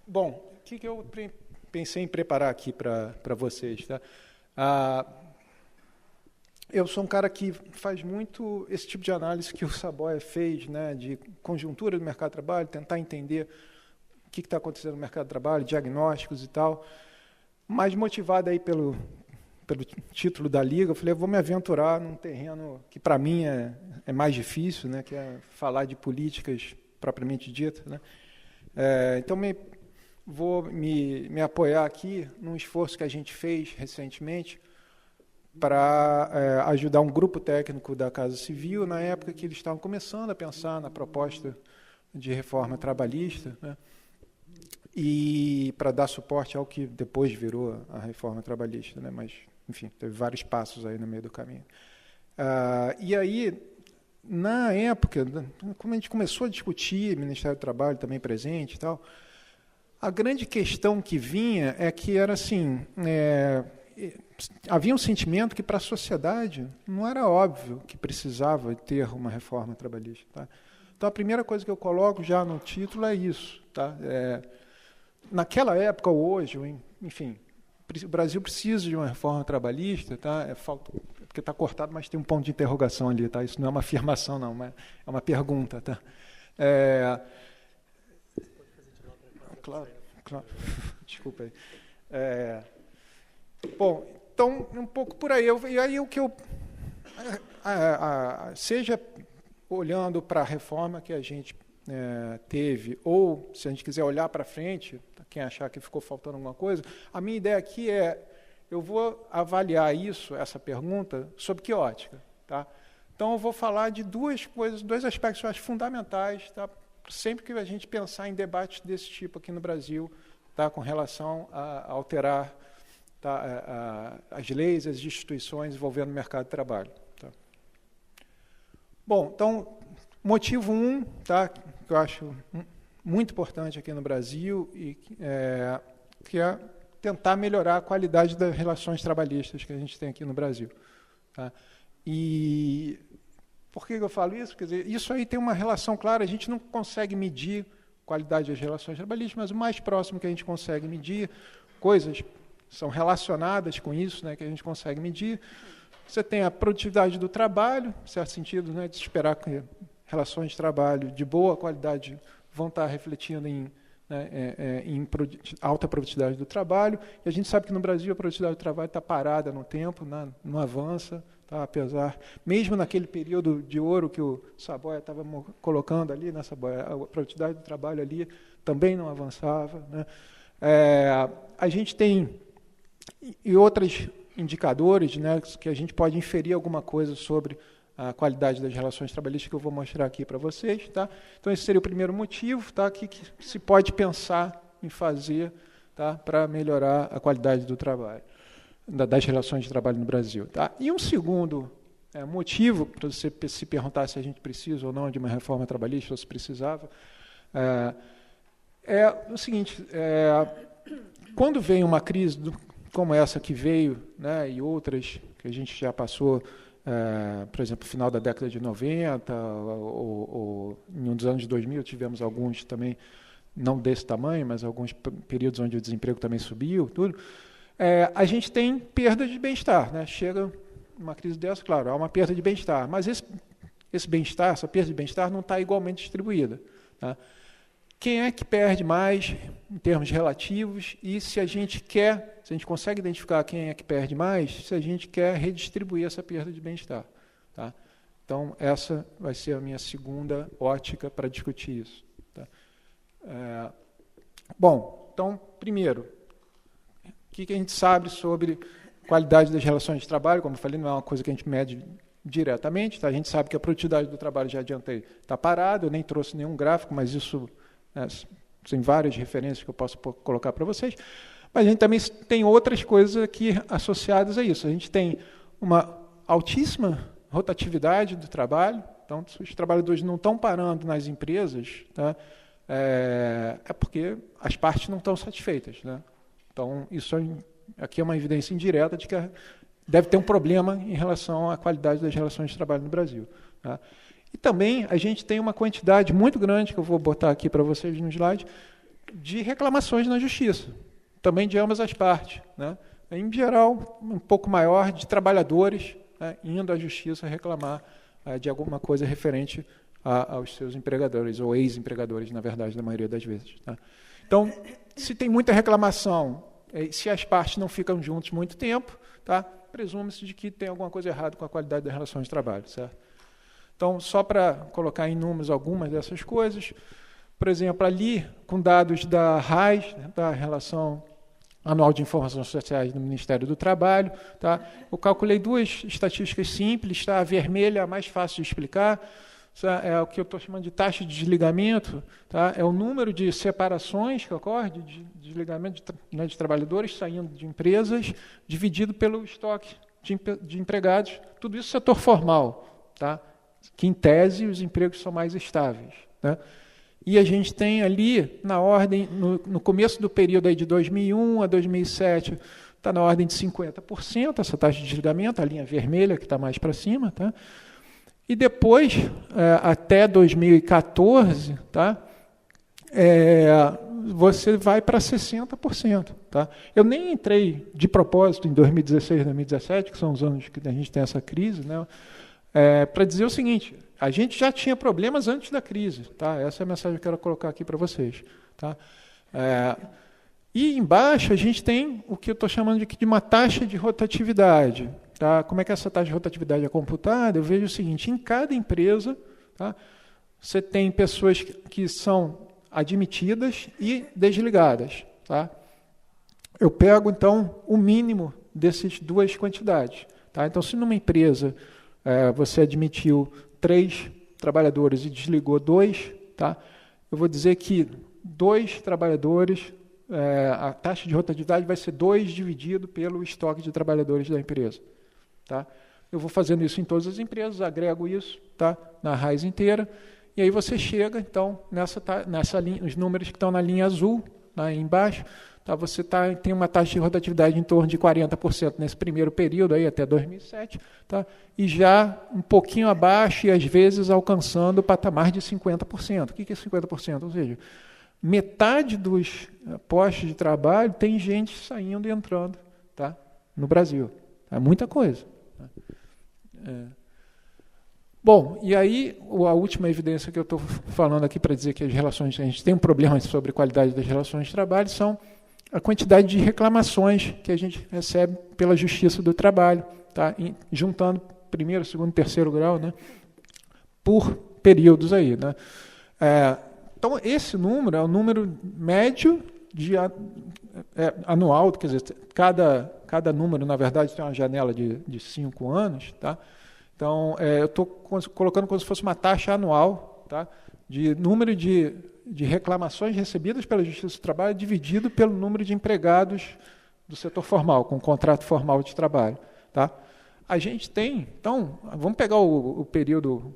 Bom, o que eu pensei em preparar aqui para vocês? Tá? Eu sou um cara que faz muito esse tipo de análise que o Saboia fez, né, de conjuntura do mercado de trabalho, tentar entender o que está acontecendo no mercado de trabalho, diagnósticos e tal, mas motivado aí pelo título da Liga, eu falei, eu vou me aventurar num terreno que para mim é mais difícil, né, que é falar de políticas propriamente ditas, né. Então, vou me apoiar aqui num esforço que a gente fez recentemente para ajudar um grupo técnico da Casa Civil, na época que eles estavam começando a pensar na proposta de reforma trabalhista, né, e para dar suporte ao que depois virou a reforma trabalhista, né, mas, enfim, teve vários passos aí no meio do caminho. E aí, na época, como a gente começou a discutir, Ministério do Trabalho também presente e tal, a grande questão que vinha é que era assim, havia um sentimento que para a sociedade não era óbvio que precisava ter uma reforma trabalhista. Tá? Então, a primeira coisa que eu coloco já no título é isso. Tá? Naquela época, ou hoje, enfim, o Brasil precisa de uma reforma trabalhista, tá? Porque está cortado, mas tem um ponto de interrogação ali. Tá? Isso não é uma afirmação, não, é uma pergunta. Tá? Claro. Desculpa aí. Bom, então, um pouco por aí. E aí o que eu... seja olhando para a reforma que a gente teve, ou, se a gente quiser olhar para frente, quem achar que ficou faltando alguma coisa, a minha ideia aqui eu vou avaliar essa pergunta, sob que ótica? Tá? Então, eu vou falar de dois aspectos que eu acho fundamentais, tá? Sempre que a gente pensar em debates desse tipo aqui no Brasil, tá, com relação a alterar, tá, as leis, as instituições envolvendo o mercado de trabalho. Tá. Bom, então, motivo 1, tá, que eu acho muito importante aqui no Brasil, que é tentar melhorar a qualidade das relações trabalhistas que a gente tem aqui no Brasil. Tá. E... Por que eu falo isso? Quer dizer, isso aí tem uma relação clara, a gente não consegue medir a qualidade das relações trabalhistas, mas o mais próximo que a gente consegue medir, coisas são relacionadas com isso, né, que a gente consegue medir. Você tem a produtividade do trabalho, em certo sentido, né, de esperar que relações de trabalho de boa qualidade vão estar refletindo em alta produtividade do trabalho, e a gente sabe que no Brasil a produtividade do trabalho está parada no tempo, né, não avança, tá, apesar, mesmo naquele período de ouro que o Saboia estava colocando ali, né, Saboia, a produtividade do trabalho ali também não avançava. Né. A gente tem e outros indicadores, né, que a gente pode inferir alguma coisa sobre a qualidade das relações trabalhistas que eu vou mostrar aqui para vocês. Tá? Então, esse seria o primeiro motivo, tá, que se pode pensar em fazer, tá, para melhorar a qualidade do trabalho, das relações de trabalho no Brasil. Tá? E um segundo motivo, para você se perguntar se a gente precisa ou não de uma reforma trabalhista, ou se precisava, é o seguinte, quando vem uma crise como essa que veio, né, e outras que a gente já passou, por exemplo, no final da década de 90, ou em um dos anos de 2000, tivemos alguns também, não desse tamanho, mas alguns períodos onde o desemprego também subiu, tudo, a gente tem perda de bem-estar. Né? Chega uma crise dessa, claro, há uma perda de bem-estar, mas esse bem-estar, essa perda de bem-estar não está igualmente distribuída. Tá? Quem é que perde mais em termos relativos e se a gente consegue identificar quem é que perde mais, se a gente quer redistribuir essa perda de bem-estar. Tá? Então, essa vai ser a minha segunda ótica para discutir isso. Tá? Bom, então, primeiro, o que a gente sabe sobre qualidade das relações de trabalho? Como eu falei, não é uma coisa que a gente mede diretamente. Tá? A gente sabe que a produtividade do trabalho, já adiantei, está parada, eu nem trouxe nenhum gráfico, mas isso... tem várias referências que eu posso colocar para vocês, mas a gente também tem outras coisas aqui associadas a isso. A gente tem uma altíssima rotatividade do trabalho, então Então, se os trabalhadores não estão parando nas empresas, tá, é porque as partes não estão satisfeitas, né? Então, isso aqui é uma evidência indireta de que deve ter um problema em relação à qualidade das relações de trabalho no Brasil. Tá? E também a gente tem uma quantidade muito grande, que eu vou botar aqui para vocês no slide, de reclamações na justiça, também de ambas as partes. Né? Em geral, um pouco maior de trabalhadores, né, indo à justiça reclamar de alguma coisa referente aos seus empregadores, ou ex-empregadores, na verdade, na maioria das vezes. Tá? Então, se tem muita reclamação, se as partes não ficam juntas muito tempo, tá, presume-se de que tem alguma coisa errada com a qualidade das relações de trabalho. Certo? Então, só para colocar em números algumas dessas coisas, por exemplo, ali, com dados da RAIS, né, da Relação Anual de Informações Sociais do Ministério do Trabalho, tá, eu calculei duas estatísticas simples, tá, a vermelha é a mais fácil de explicar, é o que eu estou chamando de taxa de desligamento, tá? É o número de separações que ocorre, de desligamento de trabalhadores saindo de empresas, dividido pelo estoque de empregados, tudo isso setor formal, tá? Que, em tese, os empregos são mais estáveis. Né? E a gente tem ali, na ordem, no começo do período aí de 2001 a 2007, está na ordem de 50%, essa taxa de desligamento, a linha vermelha que está mais para cima, tá? E depois, até 2014, tá? Você vai para 60%. Tá? Eu nem entrei de propósito em 2016, 2017, que são os anos que a gente tem essa crise, né? Para dizer o seguinte, a gente já tinha problemas antes da crise. Tá? Essa é a mensagem que eu quero colocar aqui para vocês. Tá? E embaixo a gente tem o que eu estou chamando de uma taxa de rotatividade. Tá? Como é que essa taxa de rotatividade é computada? Eu vejo o seguinte, em cada empresa, tá, você tem pessoas que são admitidas e desligadas. Tá? Eu pego, então, o mínimo dessas duas quantidades. Tá? Então, se numa empresa você admitiu 3 trabalhadores e desligou 2, tá? Eu vou dizer que 2 trabalhadores, a taxa de rotatividade vai ser 2 dividido pelo estoque de trabalhadores da empresa. Tá? Eu vou fazendo isso em todas as empresas, agrego isso, tá, na RAIS inteira, e aí você chega, então, nessa linha, os números que estão na linha azul, lá embaixo, tá, você tem uma taxa de rotatividade em torno de 40% nesse primeiro período, aí, até 2007, tá, e já um pouquinho abaixo e, às vezes, alcançando o patamar de 50%. O que é 50%? Ou seja, metade dos postos de trabalho tem gente saindo e entrando, tá, no Brasil. É muita coisa. Bom, e aí a última evidência que eu estou falando aqui para dizer que as relações, a gente tem um problema sobre a qualidade das relações de trabalho, são a quantidade de reclamações que a gente recebe pela Justiça do Trabalho, tá? Juntando primeiro, segundo, terceiro grau, né? Por períodos aí. Né? Então, esse número é o número médio anual, quer dizer, cada número, na verdade, tem uma janela de 5 anos, tá? Então, eu estou colocando como se fosse uma taxa anual, tá? De número de reclamações recebidas pela Justiça do Trabalho dividido pelo número de empregados do setor formal, com contrato formal de trabalho. Tá? A gente tem, então, vamos pegar o período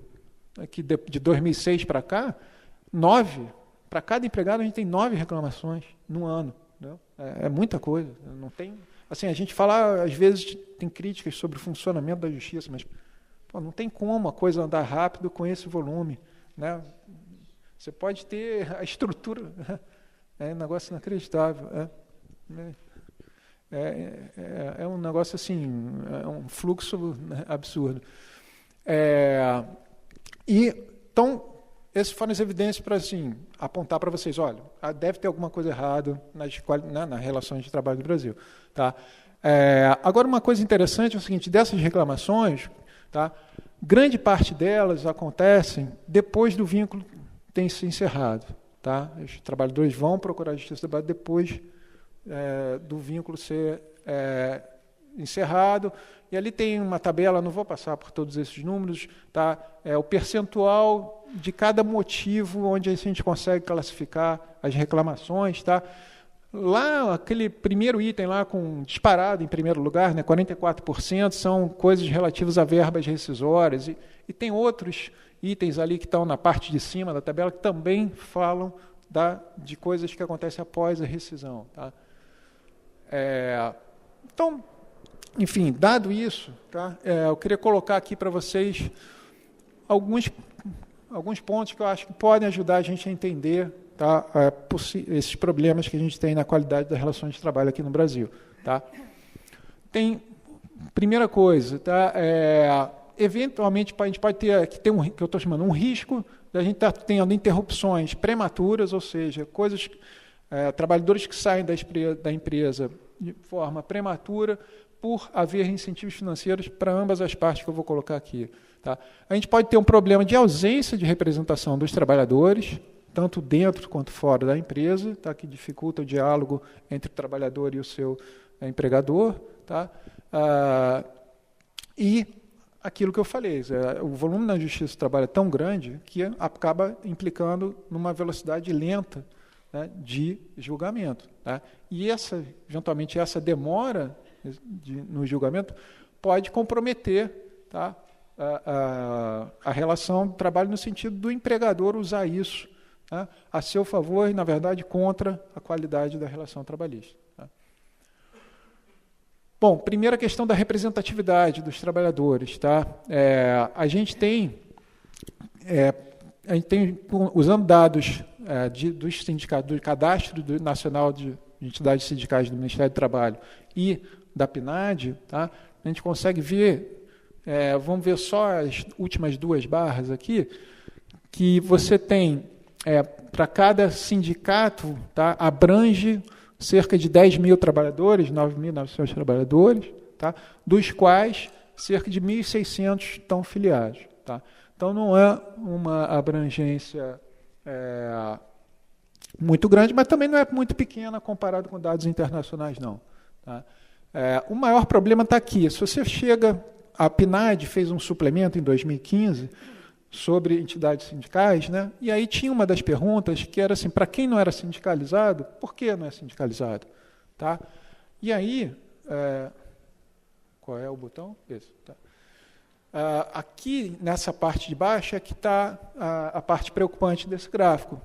aqui de 2006 para cá, 9, para cada empregado a gente tem 9 reclamações no ano. Entendeu? É muita coisa. Não tem, assim, a gente fala, às vezes, tem críticas sobre o funcionamento da justiça, mas não tem como a coisa andar rápido com esse volume. Né? Você pode ter a estrutura, é um negócio inacreditável. É um negócio assim, é um fluxo absurdo. Então, essas foram as evidências para assim, apontar para vocês, olha, deve ter alguma coisa errada nas relações de trabalho do Brasil. Tá? Agora, uma coisa interessante é o seguinte, dessas reclamações, tá, grande parte delas acontecem depois do vínculo ter se encerrado. Tá? Os trabalhadores vão procurar a Justiça do Trabalho depois do vínculo ser encerrado, e ali tem uma tabela, não vou passar por todos esses números, tá? O percentual de cada motivo onde a gente consegue classificar as reclamações. Tá? Lá, aquele primeiro item lá com disparado em primeiro lugar, né, 44%, são coisas relativas a verbas rescisórias, e tem outros itens ali que estão na parte de cima da tabela que também falam de coisas que acontecem após a rescisão. Tá? Então, enfim, dado isso, tá? Eu queria colocar aqui para vocês alguns pontos que eu acho que podem ajudar a gente a entender, tá, esses problemas que a gente tem na qualidade das relações de trabalho aqui no Brasil. Tá? Primeira coisa, tá, eventualmente a gente pode ter que eu estou chamando um risco da gente estar tendo interrupções prematuras, ou seja, trabalhadores que saem da empresa de forma prematura por haver incentivos financeiros para ambas as partes que eu vou colocar aqui. Tá? A gente pode ter um problema de ausência de representação dos trabalhadores, tanto dentro quanto fora da empresa, tá? Que dificulta o diálogo entre o trabalhador e o seu empregador. Tá? E aquilo que eu falei, o volume na justiça do trabalho é tão grande que acaba implicando numa velocidade lenta, né, de julgamento. Tá? E eventualmente essa demora no julgamento pode comprometer, tá, a relação de trabalho no sentido do empregador usar isso, tá, a seu favor e, na verdade, contra a qualidade da relação trabalhista. Tá? Bom, primeira questão da representatividade dos trabalhadores. Tá? A gente tem, usando dados dos sindicatos, do Cadastro Nacional de Entidades Sindicais do Ministério do Trabalho e da PNAD, tá? A gente consegue ver, vamos ver só as últimas duas barras aqui, que você tem, para cada sindicato, tá, abrange cerca de 10 mil trabalhadores, 9.900 trabalhadores, tá, dos quais cerca de 1.600 estão filiados. Tá? Então, não é uma abrangência muito grande, mas também não é muito pequena comparado com dados internacionais, não. Tá? O maior problema está aqui. Se você chega... A PNAD fez um suplemento em 2015 sobre entidades sindicais, né? E aí tinha uma das perguntas que era assim, para quem não era sindicalizado, por que não é sindicalizado? Tá? E aí, qual é o botão? Esse, tá. Aqui, nessa parte de baixo, é que está a parte preocupante desse gráfico.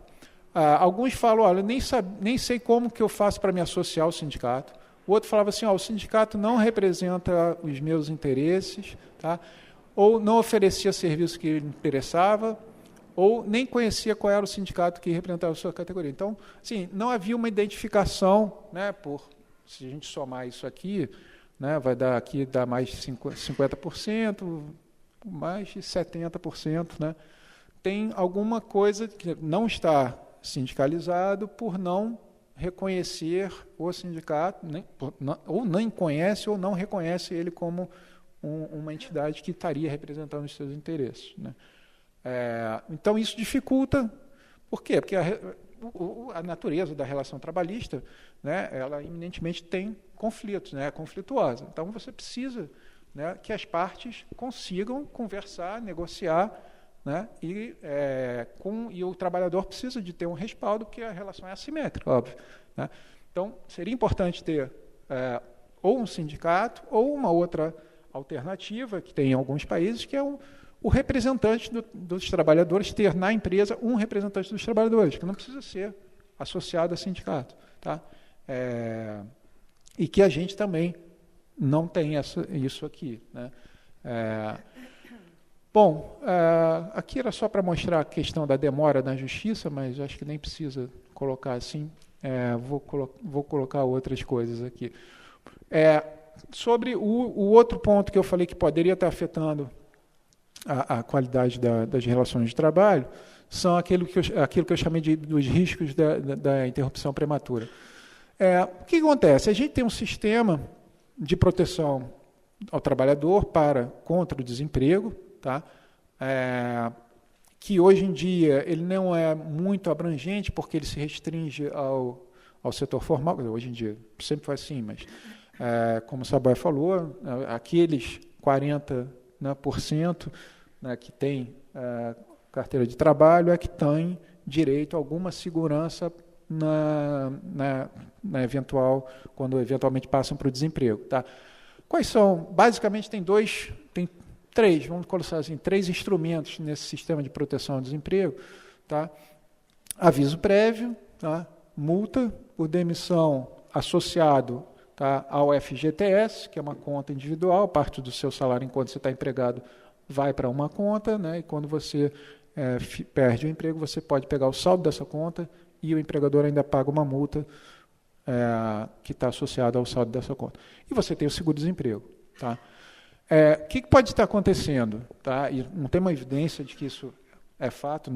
Alguns falam, olha, nem sei como que eu faço para me associar ao sindicato. O outro falava assim, o sindicato não representa os meus interesses, tá? Ou não oferecia serviço que lhe interessava, ou nem conhecia qual era o sindicato que representava a sua categoria. Então, assim, não havia uma identificação, né, se a gente somar isso aqui, né, vai dar aqui mais de 50%, mais de 70%, né? Tem alguma coisa que não está sindicalizado por não reconhecer o sindicato, ou nem conhece ou não reconhece ele como uma entidade que estaria representando os seus interesses. Né? Então, isso dificulta. Por quê? Porque a natureza da relação trabalhista, né, ela eminentemente tem conflitos, né, é conflituosa. Então, você precisa, né, que as partes consigam conversar, negociar, né, e o trabalhador precisa de ter um respaldo, porque a relação é assimétrica, óbvio. Né? Então, seria importante ter ou um sindicato ou uma outra alternativa, que tem em alguns países, que é o representante dos trabalhadores, ter na empresa um representante dos trabalhadores, que não precisa ser associado a sindicato. Tá? E que a gente também não tem isso aqui. Né? Bom, aqui era só para mostrar a questão da demora na justiça, mas acho que nem precisa colocar assim. Vou colocar outras coisas aqui. Sobre o outro ponto que eu falei que poderia estar afetando a qualidade das relações de trabalho, são aquilo que eu chamei dos riscos da interrupção prematura. O que acontece? A gente tem um sistema de proteção ao trabalhador contra o desemprego, tá? Que hoje em dia ele não é muito abrangente, porque ele se restringe ao setor formal. Hoje em dia sempre foi assim, mas, como o Saboia falou, aqueles 40%, né, que tem carteira de trabalho é que tem direito a alguma segurança quando eventualmente passam para o desemprego. Tá? Quais são? Basicamente tem vamos colocar assim, 3 instrumentos nesse sistema de proteção ao desemprego, tá? Aviso prévio, tá? Multa por demissão associado, tá, ao FGTS, que é uma conta individual, parte do seu salário enquanto você está empregado vai para uma conta, né, e quando você perde o emprego, você pode pegar o saldo dessa conta e o empregador ainda paga uma multa que está associada ao saldo dessa conta. E você tem o seguro-desemprego. Tá? O que pode estar acontecendo? Tá? E não tem uma evidência de que isso é fato,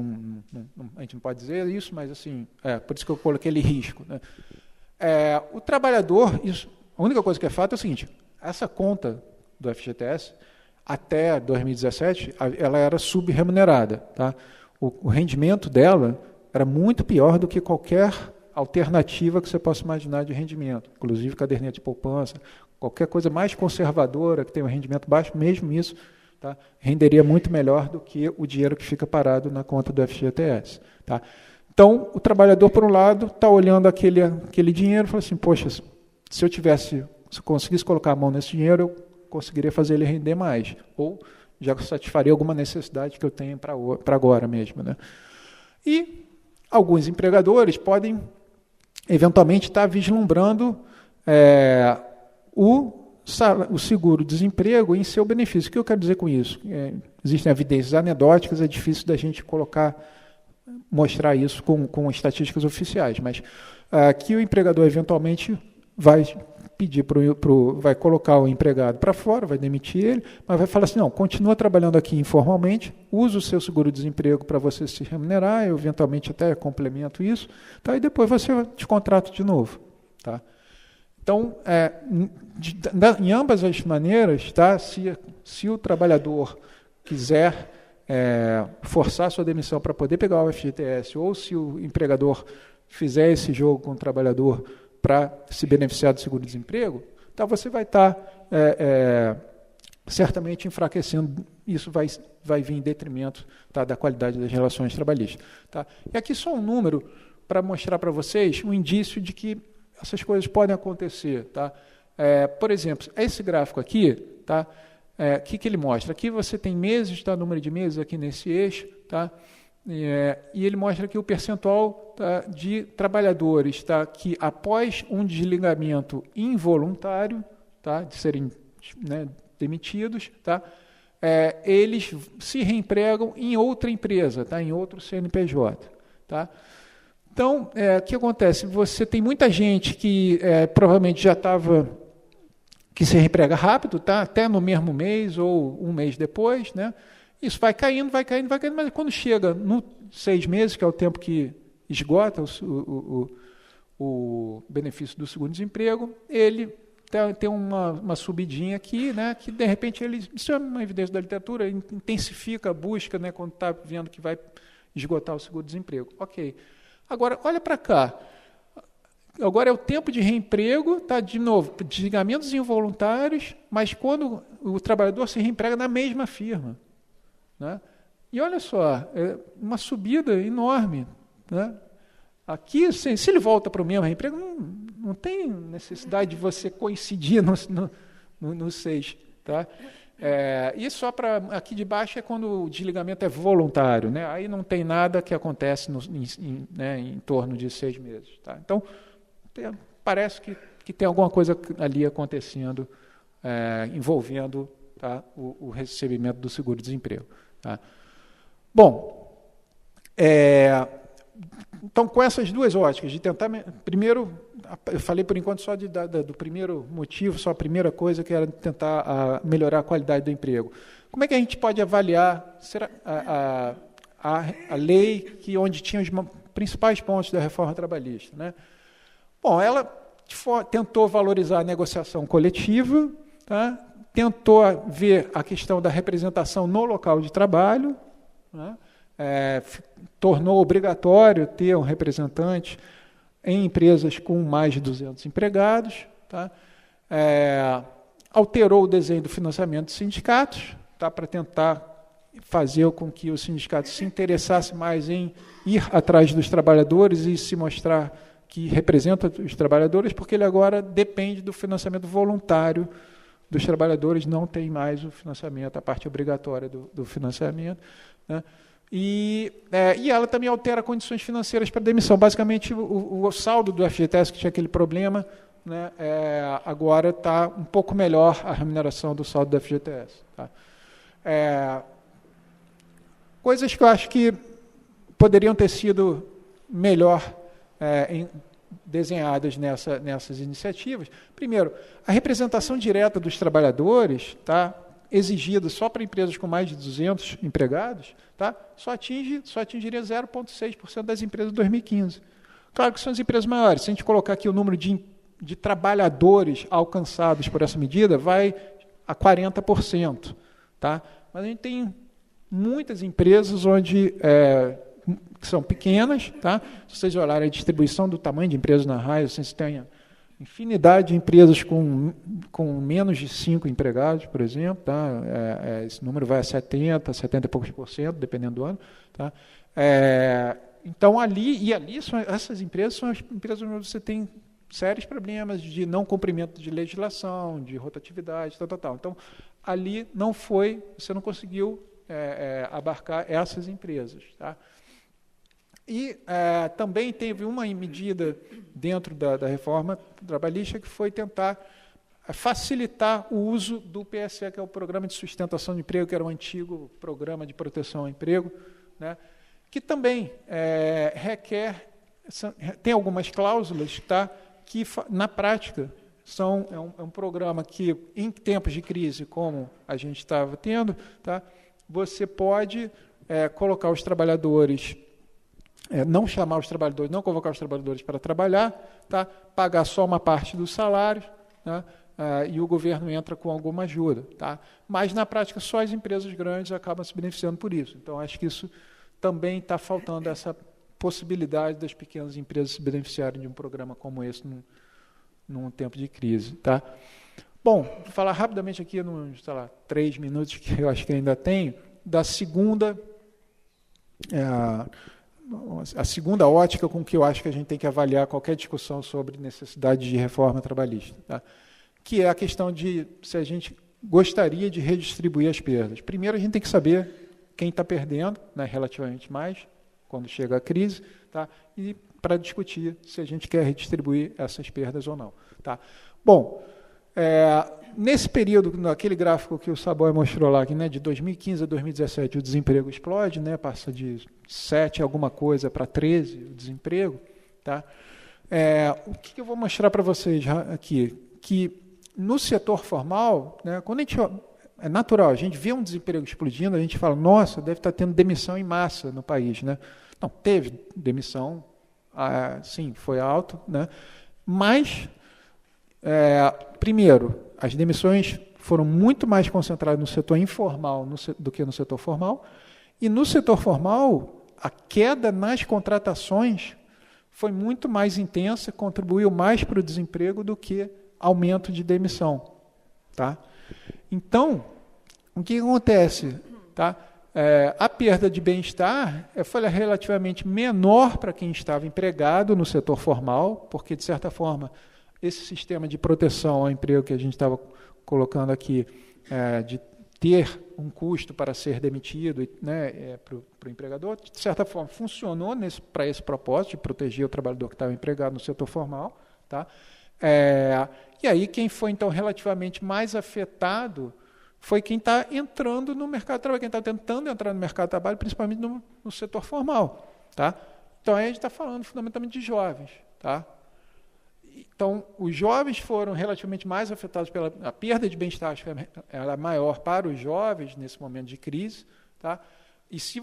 a gente não pode dizer isso, mas assim, por isso que eu coloquei ele risco. Né? O trabalhador, a única coisa que é fato é o seguinte, essa conta do FGTS, até 2017, ela era subremunerada. Tá? O rendimento dela era muito pior do que qualquer alternativa que você possa imaginar de rendimento, inclusive caderneta de poupança, qualquer coisa mais conservadora, que tem um rendimento baixo, mesmo isso, tá, renderia muito melhor do que o dinheiro que fica parado na conta do FGTS. Tá? Então, o trabalhador, por um lado, está olhando aquele dinheiro e fala assim, poxa, se eu conseguisse colocar a mão nesse dinheiro, eu conseguiria fazer ele render mais, ou já satisfaria alguma necessidade que eu tenho para agora mesmo. Né? E alguns empregadores podem, eventualmente, estar vislumbrando o seguro-desemprego em seu benefício. O que eu quero dizer com isso? Existem evidências anedóticas, é difícil da gente mostrar isso com estatísticas oficiais, mas que o empregador, eventualmente, vai pedir vai colocar o empregado para fora, vai demitir ele, mas vai falar assim, não, continua trabalhando aqui informalmente, usa o seu seguro-desemprego para você se remunerar, eu eventualmente até complemento isso, tá? E depois você te contrata de novo. Tá? Então, em ambas as maneiras, tá? Se o trabalhador quiser forçar sua demissão para poder pegar o FGTS, ou se o empregador fizer esse jogo com o trabalhador para se beneficiar do seguro-desemprego, tá, você vai estar certamente enfraquecendo, isso vai vir em detrimento, tá, da qualidade das relações trabalhistas. Tá? E aqui só um número para mostrar para vocês um indício de que essas coisas podem acontecer. Tá? Por exemplo, esse gráfico aqui, tá, que ele mostra? Aqui você tem meses, tá, número de meses aqui nesse eixo, tá? E ele mostra aqui o percentual, tá, de trabalhadores, tá, que após um desligamento involuntário, tá, de serem, né, demitidos, tá, eles se reempregam em outra empresa, tá, em outro CNPJ. Tá? Então, o que acontece? Você tem muita gente que provavelmente já estava, que se reemprega rápido, tá, até no mesmo mês ou um mês depois, né? Isso vai caindo, mas quando chega no 6 meses, que é o tempo que esgota o benefício do seguro-desemprego, ele tem uma subidinha aqui, né, que de repente isso é uma evidência da literatura, intensifica a busca, né, quando está vendo que vai esgotar o seguro-desemprego. Ok. Agora, olha para cá. Agora é o tempo de reemprego, tá, de novo, desligamentos involuntários, mas quando o trabalhador se reemprega na mesma firma. Né? E olha só, uma subida enorme. Né? Aqui, se ele volta para o mesmo reemprego, não tem necessidade de você coincidir no 6. Tá? E só para aqui de baixo é quando o desligamento é voluntário. Né? Aí não tem nada que acontece em torno de 6 meses. Tá? Então, parece que tem alguma coisa ali acontecendo envolvendo, tá, o recebimento do seguro-desemprego. Tá? Bom, então, com essas duas óticas, de tentar... Primeiro, eu falei por enquanto só do primeiro motivo, só a primeira coisa, que era tentar melhorar a qualidade do emprego. Como é que a gente pode avaliar a lei onde tinha os principais pontos da reforma trabalhista? Né? Bom, ela tentou valorizar a negociação coletiva, tá? Tentou ver a questão da representação no local de trabalho, né? Tornou obrigatório ter um representante em empresas com mais de 200 empregados, tá? Alterou o desenho do financiamento dos sindicatos, tá? Para tentar fazer com que os sindicatos se interessassem mais em ir atrás dos trabalhadores e se mostrar que representa os trabalhadores, porque ele agora depende do financiamento voluntário dos trabalhadores não tem mais o financiamento, a parte obrigatória do financiamento, né? E ela também altera condições financeiras para demissão. Basicamente, o saldo do FGTS, que tinha aquele problema, né, agora está um pouco melhor a remuneração do saldo do FGTS. Tá? Coisas que eu acho que poderiam ter sido melhor desenhadas nessas iniciativas. Primeiro, a representação direta dos trabalhadores, tá, exigida só para empresas com mais de 200 empregados, tá, só atingiria 0,6% das empresas de 2015. Claro que são as empresas maiores. Se a gente colocar aqui o número de trabalhadores alcançados por essa medida, vai a 40%. Tá? Mas a gente tem muitas empresas onde que são pequenas, tá? Se vocês olharem a distribuição do tamanho de empresas na RAIS, vocês têm infinidade de empresas com menos de 5 empregados, por exemplo, tá? Esse número vai a 70 e poucos por cento, dependendo do ano. Tá? Então, ali essas empresas são as empresas onde você tem sérios problemas de não cumprimento de legislação, de rotatividade, tal. Então, ali você não conseguiu abarcar essas empresas. Tá? E também teve uma medida dentro da reforma trabalhista que foi tentar facilitar o uso do PSE, que é o Programa de Sustentação de Emprego, que era um antigo programa de proteção ao emprego, né, que também tem algumas cláusulas, tá, que, na prática, é um programa que, em tempos de crise, como a gente estava tendo, tá, você pode colocar os trabalhadores, não chamar os trabalhadores, não convocar os trabalhadores para trabalhar, tá, pagar só uma parte dos salários, né, e o governo entra com alguma ajuda. Tá? Mas, na prática, só as empresas grandes acabam se beneficiando por isso. Então, acho que isso também está faltando, essa possibilidade das pequenas empresas se beneficiarem de um programa como esse num tempo de crise. Tá? Bom, vou falar rapidamente aqui, nos 3 minutos que eu acho que ainda tenho, da segunda, a segunda ótica com que eu acho que a gente tem que avaliar qualquer discussão sobre necessidade de reforma trabalhista, tá? Que é a questão de se a gente gostaria de redistribuir as perdas. Primeiro, a gente tem que saber quem está perdendo, né, relativamente mais, quando chega a crise, tá? E para discutir se a gente quer redistribuir essas perdas ou não. Tá? Bom, nesse período, naquele gráfico que o Saboia mostrou lá, que, né, de 2015 a 2017 o desemprego explode, né, passa de 7 alguma coisa para 13 o desemprego. Tá? O que eu vou mostrar para vocês aqui? Que no setor formal, né, quando é natural, a gente vê um desemprego explodindo, a gente fala, nossa, deve estar tendo demissão em massa no país. Né? Não, teve demissão, sim, foi alto, né? Mas, primeiro, as demissões foram muito mais concentradas no setor informal do que no setor formal, e no setor formal, a queda nas contratações foi muito mais intensa, contribuiu mais para o desemprego do que aumento de demissão. Tá? Então, o que acontece? Tá? A perda de bem-estar foi relativamente menor para quem estava empregado no setor formal, porque, de certa forma, esse sistema de proteção ao emprego que a gente estava colocando aqui, de ter um custo para ser demitido, né, para o empregador, de certa forma, funcionou para esse propósito, de proteger o trabalhador que estava empregado no setor formal. Tá? E aí, quem foi, então, relativamente mais afetado foi quem está entrando no mercado de trabalho, quem está tentando entrar no mercado de trabalho, principalmente no setor formal. Tá? Então, aí a gente está falando fundamentalmente de jovens. Tá? Então, os jovens foram relativamente mais afetados pela perda de bem-estar, ela é maior para os jovens nesse momento de crise. Tá? E se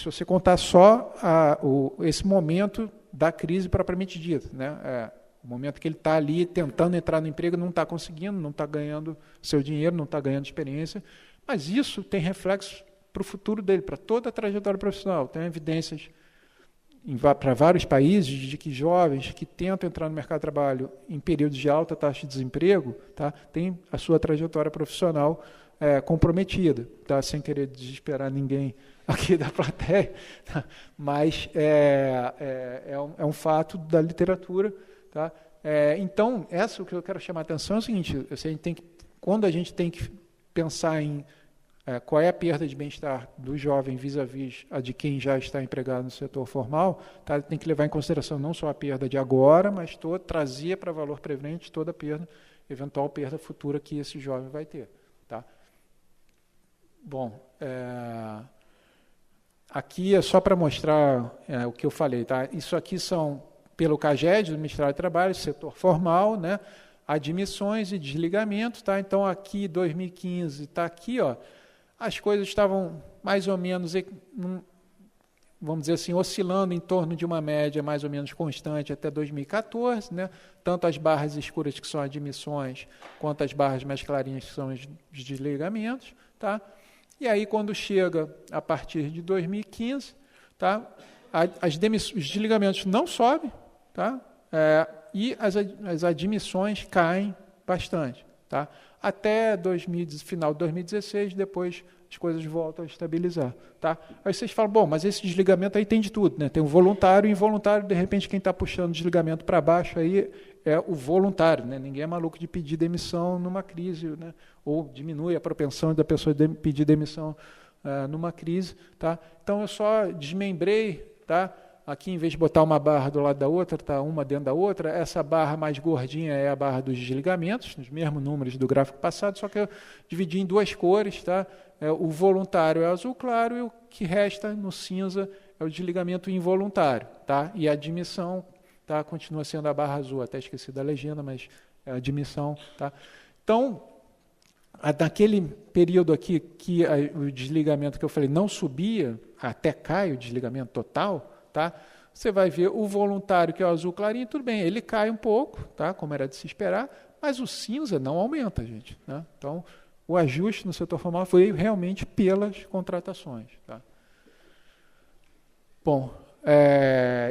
você contar só esse momento da crise propriamente dita, né? O momento que ele está ali tentando entrar no emprego, não está conseguindo, não está ganhando seu dinheiro, não está ganhando experiência, mas isso tem reflexos para o futuro dele, para toda a trajetória profissional. Tem evidências para vários países de que jovens que tentam entrar no mercado de trabalho em períodos de alta taxa de desemprego, tá, tem a sua trajetória profissional comprometida, tá, sem querer desesperar ninguém aqui da plateia, tá, mas é um fato da literatura. Tá? Então, o que eu quero chamar a atenção é o seguinte: a gente tem que quando a gente tem que pensar em qual é a perda de bem-estar do jovem vis-à-vis a de quem já está empregado no setor formal, tá? Tem que levar em consideração não só a perda de agora, mas trazer para valor previdente toda a perda, eventual perda futura que esse jovem vai ter. Tá? Bom, aqui é só para mostrar o que eu falei. Tá? Isso aqui são, pelo CAGED, do Ministério do Trabalho, setor formal, né? Admissões e desligamentos. Tá? Então, aqui, 2015, está aqui, ó, as coisas estavam mais ou menos, vamos dizer assim, oscilando em torno de uma média mais ou menos constante até 2014, né? Tanto as barras escuras, que são admissões, quanto as barras mais clarinhas, que são os desligamentos. Tá? E aí, quando chega a partir de 2015, tá? Os desligamentos não sobem, tá? E as admissões caem bastante. Tá? Até final de 2016, depois as coisas voltam a estabilizar. Tá? Aí vocês falam, bom, mas esse desligamento aí tem de tudo, né? Tem o voluntário e involuntário, de repente quem está puxando o desligamento para baixo aí é o voluntário, né? Ninguém é maluco de pedir demissão numa crise, né? Ou diminui a propensão da pessoa de pedir demissão numa crise. Tá? Então eu só desmembrei, tá? Aqui, em vez de botar uma barra do lado da outra, está uma dentro da outra. Essa barra mais gordinha é a barra dos desligamentos, os mesmos números do gráfico passado, só que eu dividi em duas cores. Tá? O voluntário é azul claro e o que resta no cinza é o desligamento involuntário. Tá? E a admissão, tá, continua sendo a barra azul. Até esqueci da legenda, mas é a admissão. Tá? Então, naquele período aqui que o desligamento que eu falei não subia, até cai o desligamento total, tá? Você vai ver o voluntário, que é o azul clarinho, tudo bem, ele cai um pouco, tá? Como era de se esperar, mas o cinza não aumenta, gente. Né? Então, o ajuste no setor formal foi realmente pelas contratações. Tá? Bom,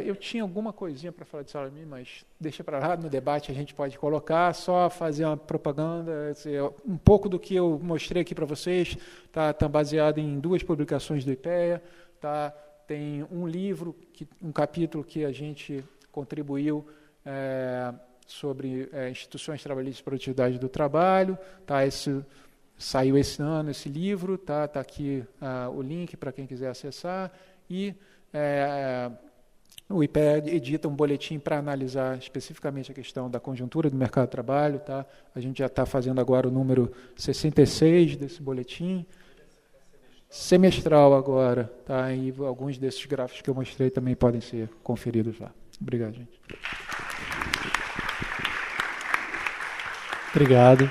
eu tinha alguma coisinha para falar de salário mínimo, mas deixa para lá, no debate a gente pode colocar, só fazer uma propaganda. Um pouco do que eu mostrei aqui para vocês tá baseado em 2 publicações do IPEA, tá? Tem um livro, um capítulo que a gente contribuiu sobre instituições trabalhistas e produtividade do trabalho. Tá? Saiu esse ano esse livro, tá aqui o link para quem quiser acessar. E o IPEA edita um boletim para analisar especificamente a questão da conjuntura do mercado de trabalho. Tá? A gente já está fazendo agora o número 66 desse boletim. Semestral agora, tá? E alguns desses gráficos que eu mostrei também podem ser conferidos lá. Obrigado, gente. Obrigado.